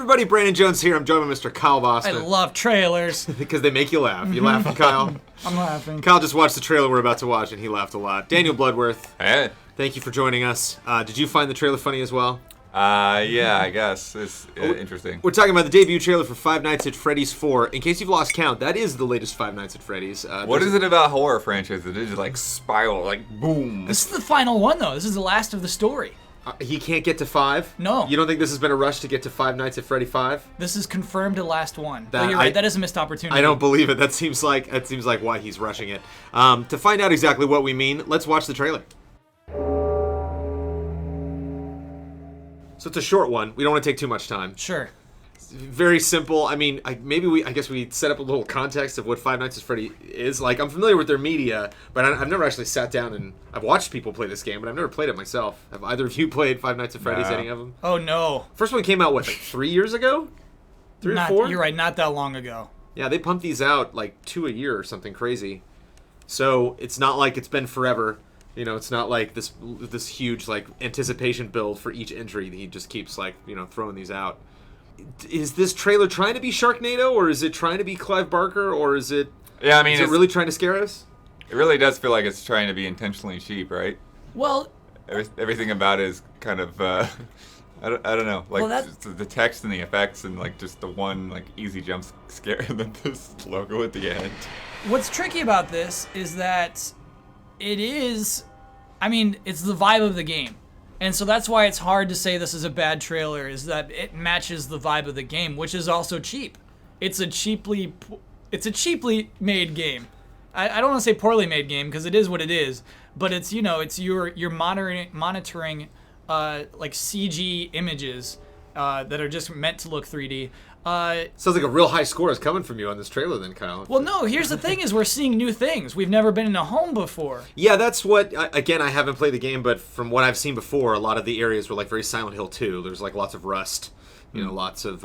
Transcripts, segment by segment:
everybody, Brandon Jones here. I'm joined by Mr. Kyle Boston. I love trailers. Because they make you laugh. You laughing, Kyle? I'm laughing. Kyle just watched the trailer we're about to watch, and he laughed a lot. Daniel Bloodworth. Hey. Thank you for joining us. Did you find the trailer funny as well? Yeah, I guess. It's interesting. We're talking about the debut trailer for Five Nights at Freddy's 4. In case you've lost count, that is the latest Five Nights at Freddy's. What is it about horror franchises that it just like spiral, like boom? This is the final one, though. This is the last of the story. He can't get to 5? No. You don't think this has been a rush to get to Five Nights at Freddy 5? This is confirmed the last one. You're right. That is a missed opportunity. I don't believe it. That seems like why he's rushing it. To find out exactly what we mean, let's watch the trailer. So it's a short one. We don't want to take too much time. Sure. It's very simple. I mean, I guess we set up a little context of what Five Nights at Freddy is. Like, I'm familiar with their media, but I've never actually sat down and I've watched people play this game, but I've never played it myself. Have either of you played Five Nights at Freddy's? No. Any of them? Oh, no. First one came out, what, like 3 years ago? 3 or 4? You're right, not that long ago. Yeah, they pump these out like 2 a year or something crazy. So it's not like it's been forever. You know, it's not like this huge like anticipation build for each entry. He just keeps like, throwing these out. Is this trailer trying to be Sharknado, or is it trying to be Clive Barker, or is it? Yeah, I mean, is it really trying to scare us? It really does feel like it's trying to be intentionally cheap, right? Well, everything about it is kind of I don't know, like Well, the text and the effects and like just the one like easy jump scare and then this logo at the end. what's tricky about this is that it's the vibe of the game. And so that's why it's hard to say this is a bad trailer, is that it matches the vibe of the game, which is also cheap. It's a cheaply made game. I don't want to say poorly made game, because it is what it is, but it's, you're monitoring like CG images that are just meant to look 3D. Sounds like a real high score is coming from you on this trailer then, Kyle. Well, no, here's the thing is we're seeing new things. We've never been in a home before. Yeah, that's what, again, I haven't played the game, but from what I've seen before, a lot of the areas were like very Silent Hill 2. There's like lots of rust, lots of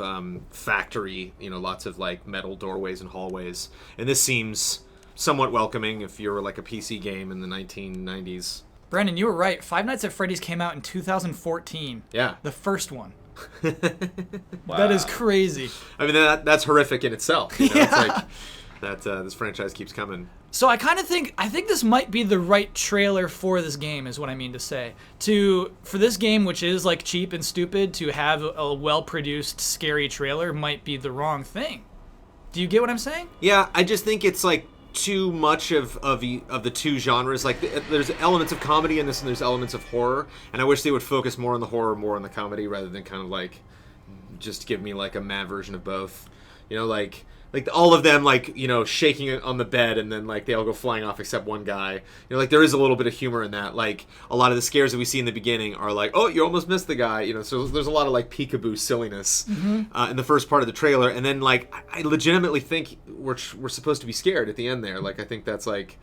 factory, lots of like metal doorways and hallways. And this seems somewhat welcoming if you're like a PC game in the 1990s. Brandon, you were right. Five Nights at Freddy's came out in 2014. Yeah. The first one. Wow. That is crazy. I mean, that's horrific in itself. It's Yeah. like that this franchise keeps coming. So I think this might be the right trailer for this game, is what I mean to say. For this game, which is like cheap and stupid, to have a well-produced, scary trailer might be the wrong thing. Do you get what I'm saying? Yeah, I just think it's like too much of the two genres. Like there's elements of comedy in this, and there's elements of horror. And I wish they would focus more on the horror, more on the comedy, rather than kind of like just give me like a mad version of both. Like all of them, like, shaking on the bed, and then like they all go flying off except one guy. Like there is a little bit of humor in that. Like a lot of the scares that we see in the beginning are like, oh, you almost missed the guy. So there's a lot of like peekaboo silliness in the first part of the trailer, and then like I legitimately think we're supposed to be scared at the end there. Like I think that's like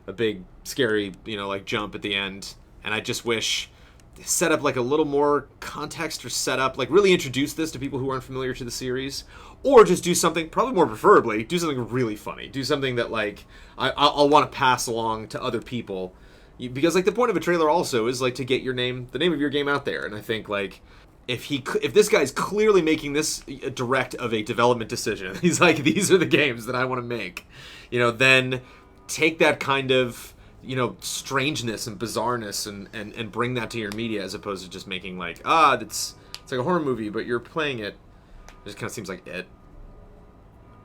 a big scary like jump at the end, and I just wish they set up like a little more context or setup, like really introduce this to people who aren't familiar to the series. Or just do something, probably more preferably, do something really funny. Do something that, like, I'll want to pass along to other people. Because, like, the point of a trailer also is, like, to get the name of your game out there. And I think, like, if this guy's clearly making this direct of a development decision, he's like, these are the games that I want to make, then take that kind of, strangeness and bizarreness and bring that to your media, as opposed to just making, like, it's like a horror movie, but you're playing it. It just kind of seems like it.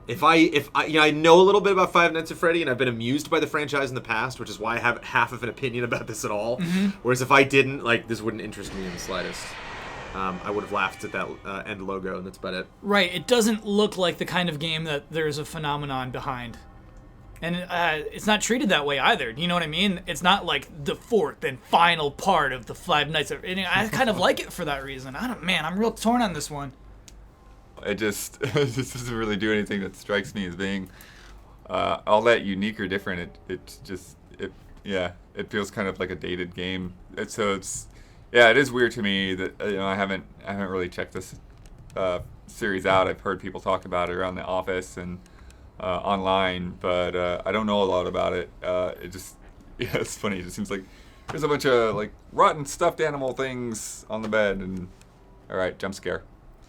If I know a little bit about Five Nights at Freddy, and I've been amused by the franchise in the past, which is why I have half of an opinion about this at all. Whereas if I didn't, like, this wouldn't interest me in the slightest. I would have laughed at that end logo, and that's about it. Right. It doesn't look like the kind of game that there's a phenomenon behind. And it's not treated that way either. You know what I mean? It's not like the fourth and final part of the Five Nights at Freddy. I kind of like it for that reason. I'm real torn on this one. It just doesn't really do anything that strikes me as being all that unique or different. It feels kind of like a dated game. It is weird to me that I haven't really checked this series out. I've heard people talk about it around the office and online, but I don't know a lot about it. It's funny. It just seems like there's a bunch of like rotten stuffed animal things on the bed, and all right, jump scare.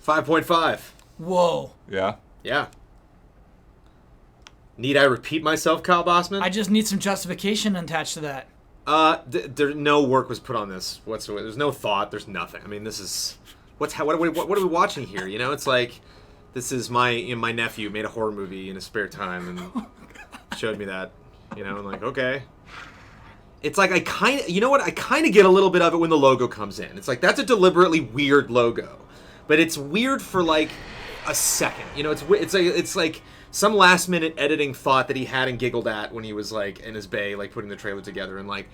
5.5. Whoa. Yeah. Yeah. Need I repeat myself, Kyle Bossman? I just need some justification attached to that. There no work was put on this whatsoever. There's no thought. There's nothing. I mean, this is what are we watching here? You know, it's like this is my nephew made a horror movie in his spare time and showed me that. You know, I'm like, okay. It's like I kind of get a little bit of it when the logo comes in. It's like that's a deliberately weird logo, but it's weird for like a second. You know, it's like some last minute editing thought that he had and giggled at when he was like in his bay, like putting the trailer together, and like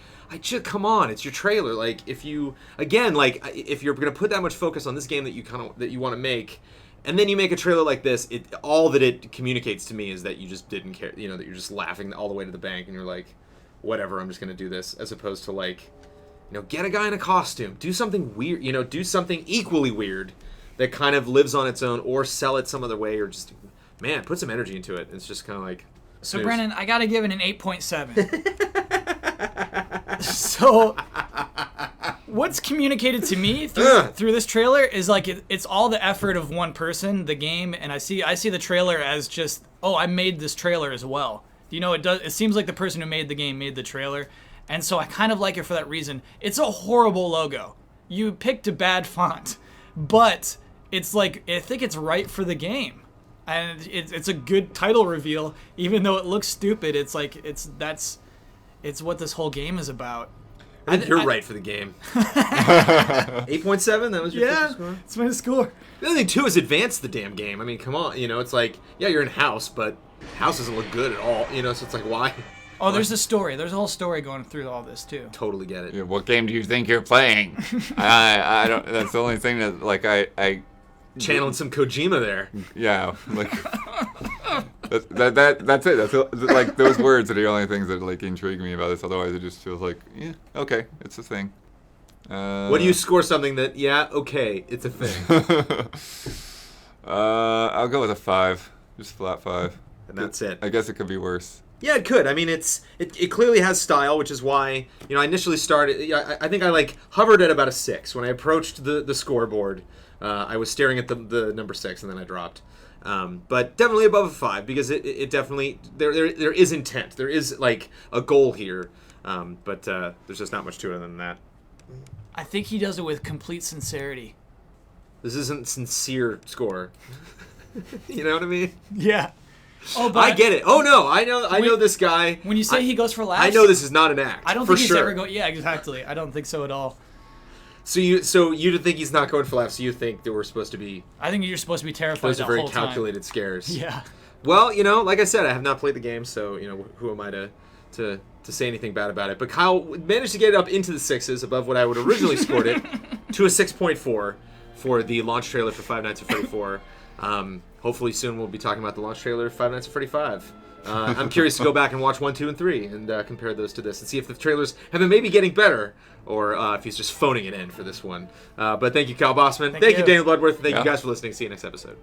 come on, it's your trailer. Like if you're gonna put that much focus on this game that you want to make, and then you make a trailer like this, all that it communicates to me is that you just didn't care. You know, that you're just laughing all the way to the bank, and you're like, whatever, I'm just gonna do this, as opposed to like, you know, get a guy in a costume, do something weird, you know, do something equally weird that kind of lives on its own, or sell it some other way, or just, man, put some energy into it. It's just kind of like So, snooze. Brennan, I gotta give it an 8.7. So, what's communicated to me through this trailer is like it's all the effort of one person, the game, and I see the trailer as just, oh, I made this trailer as well. You know, it seems like the person who made the game made the trailer, and so I kind of like it for that reason. It's a horrible logo. You picked a bad font, but it's like, I think it's right for the game. And it's a good title reveal, even though it looks stupid. It's like it's what this whole game is about. I think you're right for the game. 8.7. That was your official score. It's my score. The other thing too is advance the damn game. I mean, come on. You know, it's like, yeah, you're in house, but house doesn't look good at all. You know, so it's like, why? Oh, there's a story. There's a whole story going through all this too. Totally get it. Yeah, what game do you think you're playing? I don't. That's the only thing that like I Channeling some Kojima there. yeah, like that's it. That's like those words are the only things that like intrigue me about this. Otherwise, it just feels like, yeah, okay, it's a thing. What do you score something that? Yeah, okay, it's a thing. I'll go with a 5, just flat 5. And that's it. I guess it could be worse. Yeah, it could. I mean, it clearly has style, which is why, you know, I initially started. I think I like hovered at about a 6 when I approached the scoreboard. I was staring at the number 6, and then I dropped. But definitely above a 5, because it definitely there is intent. There is like a goal here, but there's just not much to it other than that. I think he does it with complete sincerity. This isn't sincere score. You know what I mean? Yeah. Oh, but I get it. Oh no, I know this guy. When you say he goes for laughs, I know this is not an act. I don't for think he's sure. ever going. Yeah, exactly. I don't think so at all. So you think he's not going for laughs? So you think that we're supposed to be? I think you're supposed to be terrified Those the are very whole calculated scares. time. Yeah. Well, you know, like I said, I have not played the game, so you know, who am I to say anything bad about it? But Kyle managed to get it up into the 6s, above what I would originally scored it, to a 6.4 for the launch trailer for Five Nights at Freddy 4. Hopefully soon we'll be talking about the launch trailer of Five Nights at Freddy 5. I'm curious to go back and watch 1, 2, and 3 and compare those to this and see if the trailers have been maybe getting better, or if he's just phoning it in for this one. But thank you, Kyle Bossman. Thank you, you. Daniel Bloodworth. Thank Yeah. you guys for listening. See you next episode.